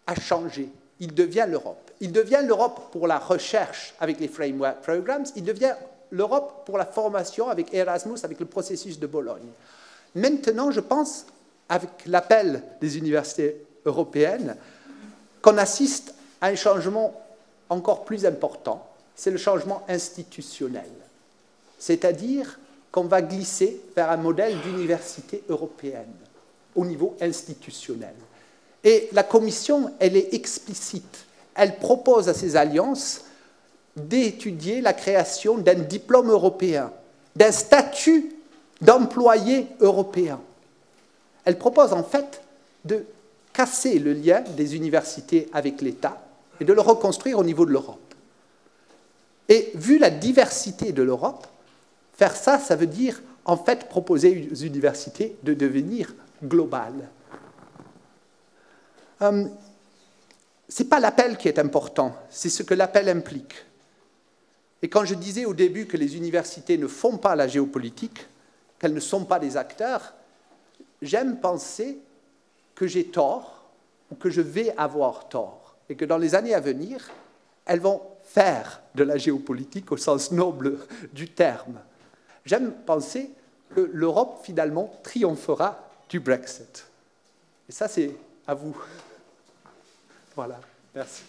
a changé. Il devient l'Europe. Il devient l'Europe pour la recherche avec les Framework Programs. Il devient l'Europe pour la formation avec Erasmus, avec le processus de Bologne. Maintenant, je pense, avec l'appel des universités européennes, qu'on assiste à un changement encore plus important. C'est le changement institutionnel. C'est-à-dire qu'on va glisser vers un modèle d'université européenne au niveau institutionnel. Et la Commission, elle est explicite. Elle propose à ces alliances d'étudier la création d'un diplôme européen, d'un statut d'employé européen. Elle propose en fait de casser le lien des universités avec l'État et de le reconstruire au niveau de l'Europe. Et vu la diversité de l'Europe, faire ça, ça veut dire en fait proposer aux universités de devenir globales. Ce n'est pas l'appel qui est important, c'est ce que l'appel implique. Et quand je disais au début que les universités ne font pas la géopolitique, qu'elles ne sont pas des acteurs, j'aime penser que j'ai tort ou que je vais avoir tort et que dans les années à venir, elles vont faire de la géopolitique au sens noble du terme. J'aime penser que l'Europe, finalement, triomphera du Brexit. Et ça, c'est à vous. Voilà, merci.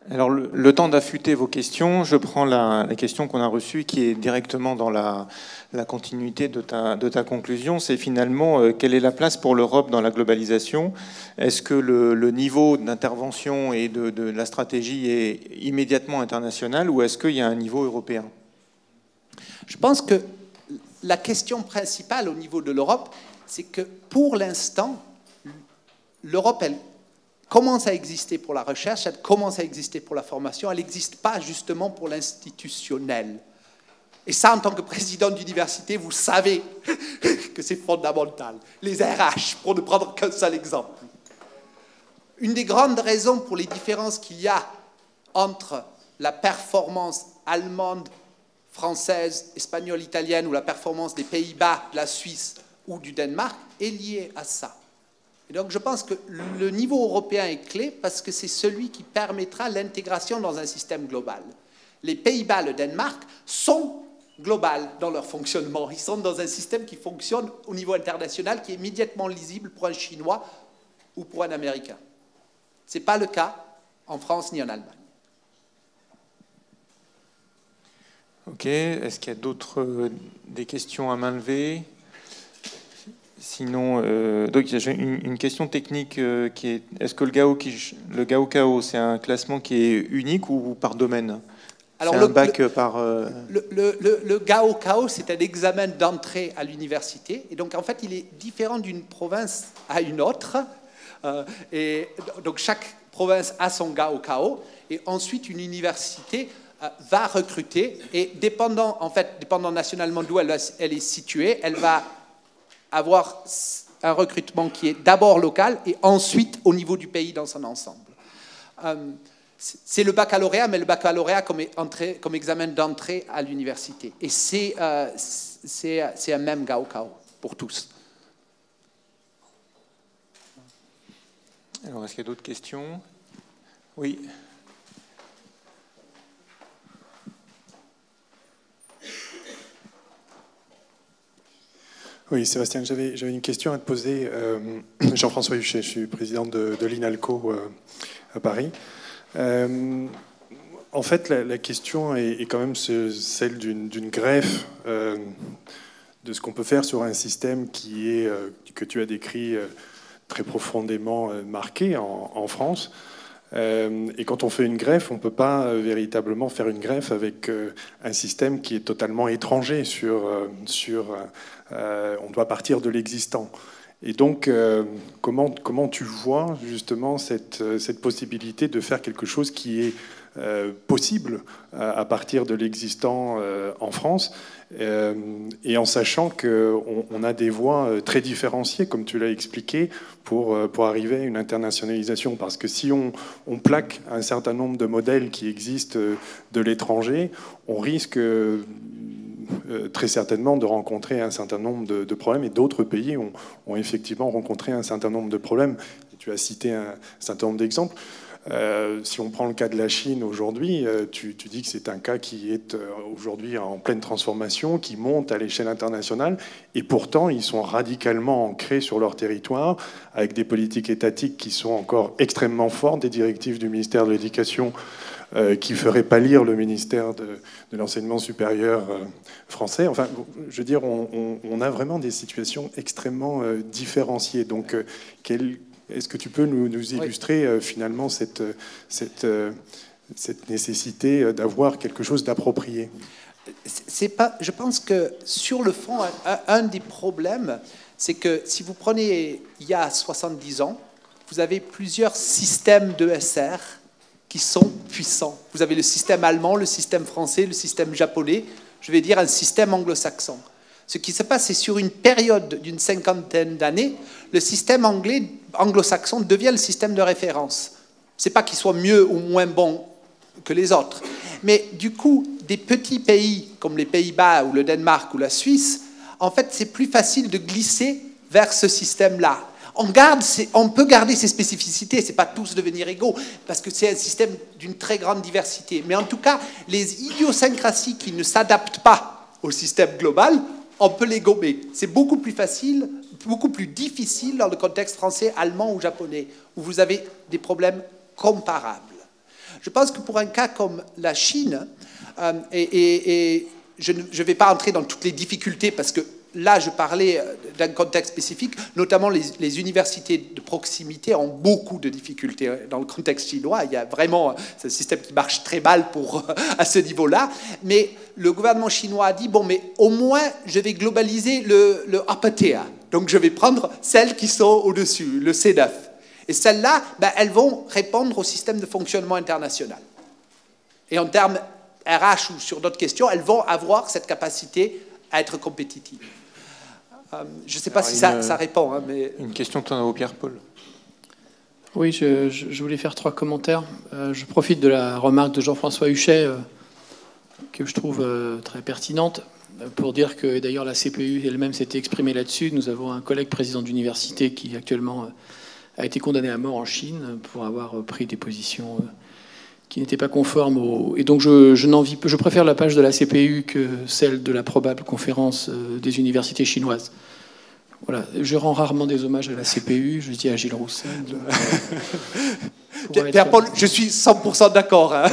Alors, le temps d'affûter vos questions, je prends la question qu'on a reçue qui est directement dans la continuité de ta conclusion. C'est finalement, quelle est la place pour l'Europe dans la globalisation? Est-ce que le niveau d'intervention et de la stratégie est immédiatement international ou est-ce qu'il y a un niveau européen? Je pense que la question principale au niveau de l'Europe, c'est que pour l'instant, l'Europe, elle commence à exister pour la recherche, elle commence à exister pour la formation, elle n'existe pas justement pour l'institutionnel. Et ça, en tant que président d'université, vous savez que c'est fondamental. Les RH, pour ne prendre qu'un seul exemple. Une des grandes raisons pour les différences qu'il y a entre la performance allemande, française, espagnole, italienne ou la performance des Pays-Bas, de la Suisse ou du Danemark est liée à ça. Et donc je pense que le niveau européen est clé parce que c'est celui qui permettra l'intégration dans un système global. Les Pays-Bas, le Danemark sont global dans leur fonctionnement. Ils sont dans un système qui fonctionne au niveau international, qui est immédiatement lisible pour un Chinois ou pour un Américain. Ce n'est pas le cas en France ni en Allemagne. Ok. Est-ce qu'il y a d'autres des questions à main levée? Sinon, donc j'ai une question technique qui est: est-ce que le Gaokao, c'est un classement qui est unique ou par domaine? Alors, c'est un bac par... Le Gaokao, c'est un examen d'entrée à l'université. Et donc, en fait, il est différent d'une province à une autre. Et donc, chaque province a son Gaokao. Et ensuite, une université va recruter. Et dépendant nationalement d'où elle est située, elle va avoir un recrutement qui est d'abord local et ensuite au niveau du pays dans son ensemble. C'est le baccalauréat, mais le baccalauréat comme examen d'entrée à l'université. Et c'est un même Gaokao pour tous. Alors, est-ce qu'il y a d'autres questions? Oui. Oui, Sébastien, j'avais une question à te poser. Jean-François Huchet, je suis président de l'INALCO à Paris. En fait, la question est quand même celle d'une greffe de ce qu'on peut faire sur un système que tu as décrit très profondément marqué en France. Et quand on fait une greffe, on ne peut pas véritablement faire une greffe avec un système qui est totalement étranger on doit partir de l'existant. Et donc, comment tu vois justement cette possibilité de faire quelque chose qui est possible à partir de l'existant en France, et en sachant qu'on a des voies très différenciées, comme tu l'as expliqué, pour arriver à une internationalisation. Parce que si on plaque un certain nombre de modèles qui existent de l'étranger, on risque très certainement de rencontrer un certain nombre de problèmes, et d'autres pays ont effectivement rencontré un certain nombre de problèmes. Tu as cité un certain nombre d'exemples. Si on prend le cas de la Chine aujourd'hui, tu dis que c'est un cas qui est aujourd'hui en pleine transformation, qui monte à l'échelle internationale, et pourtant ils sont radicalement ancrés sur leur territoire, avec des politiques étatiques qui sont encore extrêmement fortes, des directives du ministère de l'Éducation qui feraient pâlir le ministère de l'Enseignement supérieur français. Enfin, je veux dire, on a vraiment des situations extrêmement différenciées. Donc, est-ce que tu peux nous illustrer finalement cette nécessité d'avoir quelque chose d'approprié? Je pense que sur le fond, un des problèmes, c'est que si vous prenez il y a 70 ans, vous avez plusieurs systèmes d'ESR qui sont puissants. Vous avez le système allemand, le système français, le système japonais, je vais dire un système anglo-saxon. Ce qui se passe, c'est sur une période d'une cinquantaine d'années, le système anglo-saxon devient le système de référence. Ce n'est pas qu'il soit mieux ou moins bon que les autres. Mais du coup, des petits pays comme les Pays-Bas ou le Danemark ou la Suisse, en fait, c'est plus facile de glisser vers ce système-là. On peut garder ses spécificités, c'est pas tous devenir égaux, parce que c'est un système d'une très grande diversité. Mais en tout cas, les idiosyncrasies qui ne s'adaptent pas au système global, on peut les gommer. C'est beaucoup plus facile, beaucoup plus difficile dans le contexte français, allemand ou japonais, où vous avez des problèmes comparables. Je pense que pour un cas comme la Chine, et je ne vais pas entrer dans toutes les difficultés, parce que là, je parlais d'un contexte spécifique, notamment les universités de proximité ont beaucoup de difficultés dans le contexte chinois. Il y a vraiment un système qui marche très mal à ce niveau-là. Mais le gouvernement chinois a dit, bon, mais au moins, je vais globaliser le upper tier. Donc, je vais prendre celles qui sont au-dessus, le C9. Et celles-là, ben, elles vont répondre au système de fonctionnement international. Et en termes RH ou sur d'autres questions, elles vont avoir cette capacité à être compétitives. Je ne sais pas si ça répond. Hein, mais... Une question de Pierre-Paul. Oui, je voulais faire 3 commentaires. Je profite de la remarque de Jean-François Huchet, que je trouve très pertinente, pour dire que d'ailleurs la CPU elle-même s'était exprimée là-dessus. Nous avons un collègue président d'université qui actuellement a été condamné à mort en Chine pour avoir pris des positions qui n'étaient pas conformes au... Et donc je préfère la page de la CPU que celle de la probable conférence des universités chinoises. Voilà. Je rends rarement des hommages à la CPU, je dis à Gilles Roussel. Pierre-Paul, je suis 100% d'accord, hein,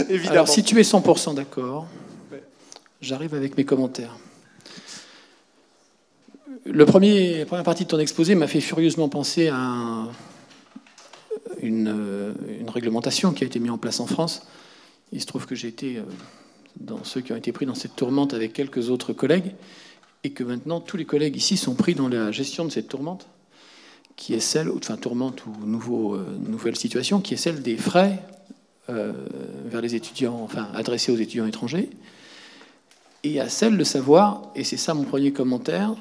évidemment. Alors, si tu es 100% d'accord, j'arrive avec mes commentaires. La première partie de ton exposé m'a fait furieusement penser à une réglementation qui a été mise en place en France. Il se trouve que j'ai été dans ceux qui ont été pris dans cette tourmente avec quelques autres collègues, et que maintenant tous les collègues ici sont pris dans la gestion de cette tourmente, qui est celle, enfin tourmente ou nouvelle situation, qui est celle des frais vers les étudiants, enfin adressés aux étudiants étrangers, et à celle de savoir, et c'est ça mon premier commentaire,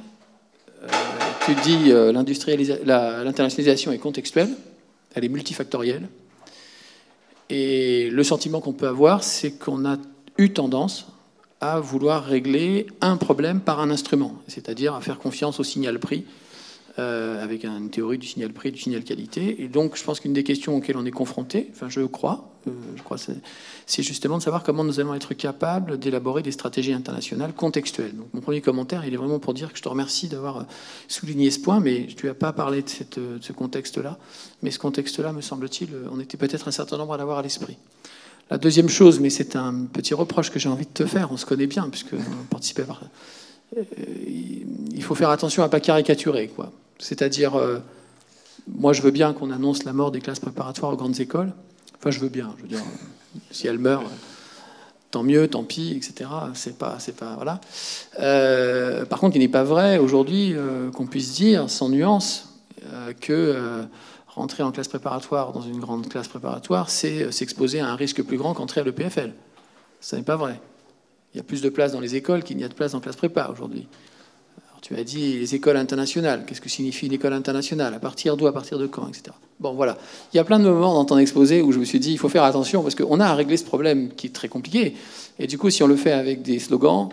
tu dis l'internationalisation est contextuelle, elle est multifactorielle, et le sentiment qu'on peut avoir, c'est qu'on a eu tendance à vouloir régler un problème par un instrument, c'est-à-dire à faire confiance au signal prix, avec une théorie du signal prix, du signal qualité. Et donc, je pense qu'une des questions auxquelles on est confronté, enfin, je crois, c'est justement de savoir comment nous allons être capables d'élaborer des stratégies internationales contextuelles. Donc, mon premier commentaire, il est vraiment pour dire que je te remercie d'avoir souligné ce point, mais tu n'as pas parlé de ce contexte-là. Mais ce contexte-là, me semble-t-il, on était peut-être un certain nombre à l'avoir à l'esprit. La deuxième chose, mais c'est un petit reproche que j'ai envie de te faire, on se connaît bien, puisque on participait par... Il faut faire attention à ne pas caricaturer, quoi. C'est-à-dire, moi je veux bien qu'on annonce la mort des classes préparatoires aux grandes écoles. Enfin, je veux bien, je veux dire, si elles meurent, tant mieux, tant pis, etc. C'est pas, voilà. Par contre, il n'est pas vrai aujourd'hui qu'on puisse dire, sans nuance, que rentrer en classe préparatoire dans une grande classe préparatoire, c'est s'exposer à un risque plus grand qu'entrer à l'EPFL. Ça n'est pas vrai. Il y a plus de place dans les écoles qu'il n'y a de place en classe prépa aujourd'hui. Alors, tu as dit les écoles internationales. Qu'est-ce que signifie une école internationale? À partir d'où? À partir de quand? Etc. Bon, voilà. Il y a plein de moments dans ton exposé où je me suis dit il faut faire attention parce qu'on a à régler ce problème qui est très compliqué. Et du coup, si on le fait avec des slogans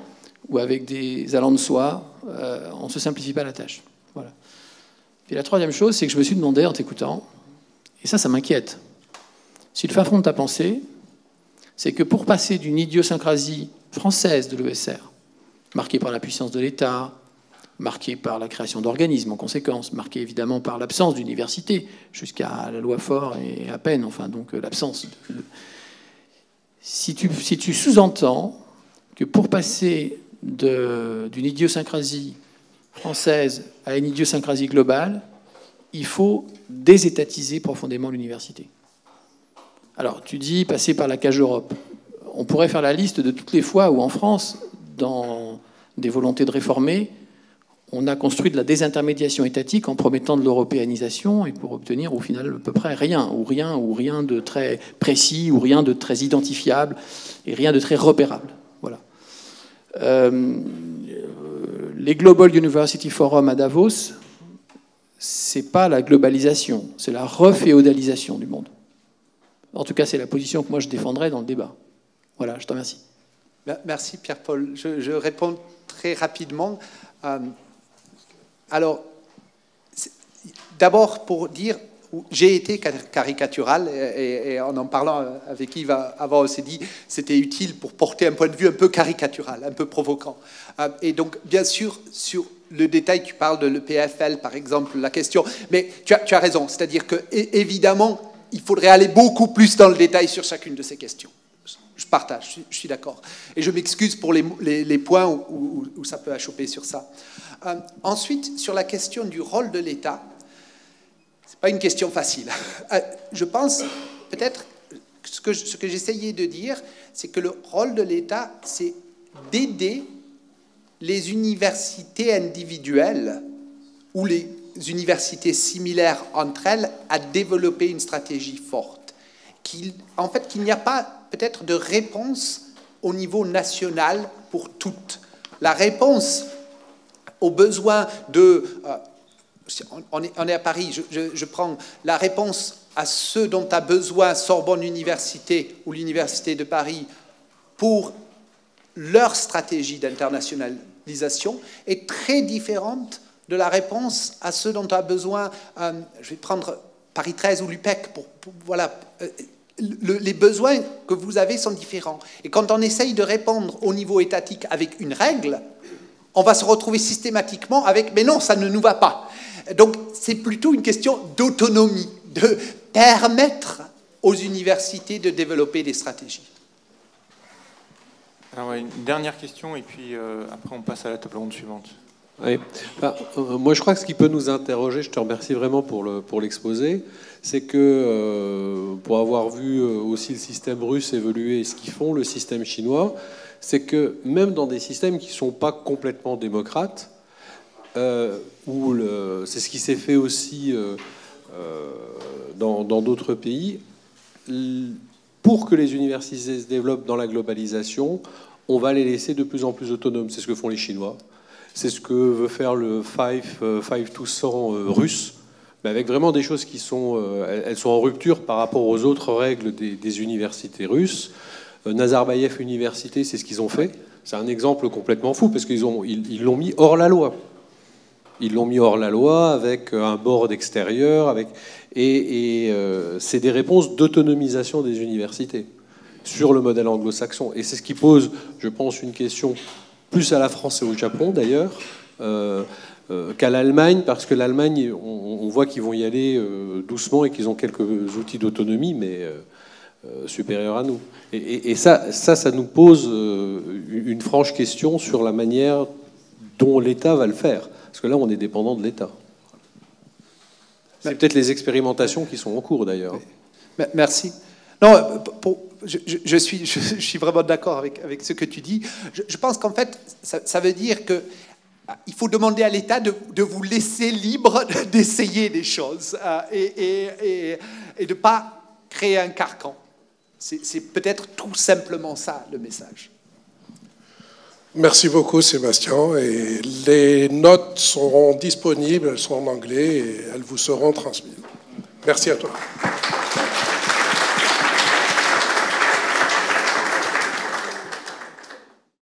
ou avec des allants de soi, on ne se simplifie pas la tâche. Voilà. Puis la troisième chose, c'est que je me suis demandé en t'écoutant, et ça m'inquiète, si le fin fond de ta pensée, c'est que pour passer d'une idiosyncrasie française de l'ESR, marquée par la puissance de l'État, marquée par la création d'organismes en conséquence, marquée évidemment par l'absence d'université, jusqu'à la loi Faure et à peine, enfin donc l'absence de... Si tu sous-entends que pour passer d'une idiosyncrasie française à une idiosyncrasie globale, il faut désétatiser profondément l'université. Alors, tu dis passer par la cage Europe. On pourrait faire la liste de toutes les fois où, en France, dans des volontés de réformer, on a construit de la désintermédiation étatique en promettant de l'européanisation et pour obtenir, au final, à peu près rien de très précis, ou rien de très identifiable, et rien de très repérable. Voilà. Les Global University Forum à Davos, c'est pas la globalisation, c'est la reféodalisation du monde. En tout cas, c'est la position que moi je défendrais dans le débat. Voilà, je te remercie. Merci Pierre-Paul. Je réponds très rapidement. Alors, d'abord pour dire, j'ai été caricatural et en parlant avec Yves avant, on s'est dit c'était utile pour porter un point de vue un peu caricatural, un peu provoquant. Et donc, bien sûr, sur le détail, tu parles de l'EPFL, par exemple, la question, mais tu as raison, c'est-à-dire que évidemment, il faudrait aller beaucoup plus dans le détail sur chacune de ces questions. Je partage, je suis d'accord. Et je m'excuse pour les points où ça peut achopper sur ça. Ensuite, sur la question du rôle de l'État, ce n'est pas une question facile. Je pense, peut-être, ce que j'essayais de dire, c'est que le rôle de l'État, c'est d'aider les universités individuelles ou les universités similaires entre elles à développer une stratégie forte. En fait, qu'il n'y a pas peut-être de réponse au niveau national pour toutes. La réponse aux besoins de... on est à Paris, je prends la réponse à ce dont a besoin Sorbonne Université ou l'Université de Paris pour leur stratégie d'internationalisation est très différente de la réponse à ce dont a besoin, je vais prendre Paris 13 ou l'UPEC, voilà, les besoins que vous avez sont différents. Et quand on essaye de répondre au niveau étatique avec une règle, on va se retrouver systématiquement avec « mais non, ça ne nous va pas ». Donc c'est plutôt une question d'autonomie, de permettre aux universités de développer des stratégies. Alors, une dernière question, et puis après on passe à la table ronde suivante. Oui. Enfin, moi, je crois que ce qui peut nous interroger, je te remercie vraiment pour l'exposé, c'est que pour avoir vu aussi le système russe évoluer et ce qu'ils font, le système chinois, c'est que même dans des systèmes qui ne sont pas complètement démocrates, où c'est ce qui s'est fait aussi dans d'autres pays, pour que les universités se développent dans la globalisation, on va les laisser de plus en plus autonomes. C'est ce que font les Chinois. C'est ce que veut faire le 5200 russe, mais avec vraiment des choses qui sont, elles sont en rupture par rapport aux autres règles des universités russes. Nazarbayev Université, c'est ce qu'ils ont fait. C'est un exemple complètement fou, parce qu'ils l'ont mis hors la loi. Ils l'ont mis hors la loi avec un board extérieur, et c'est des réponses d'autonomisation des universités sur le modèle anglo-saxon. Et c'est ce qui pose, je pense, une question plus à la France et au Japon d'ailleurs, qu'à l'Allemagne, parce que l'Allemagne, on voit qu'ils vont y aller doucement et qu'ils ont quelques outils d'autonomie, mais supérieurs à nous. Et ça nous pose une franche question sur la manière dont l'État va le faire. Parce que là, on est dépendant de l'État. C'est peut-être les expérimentations qui sont en cours d'ailleurs. Merci. Non, je suis vraiment d'accord avec ce que tu dis. Je pense qu'en fait, ça veut dire que il faut demander à l'État de vous laisser libre d'essayer des choses et de ne pas créer un carcan. C'est peut-être tout simplement ça, le message. Merci beaucoup, Sébastien. Et les notes seront disponibles, elles sont en anglais et elles vous seront transmises. Merci à toi.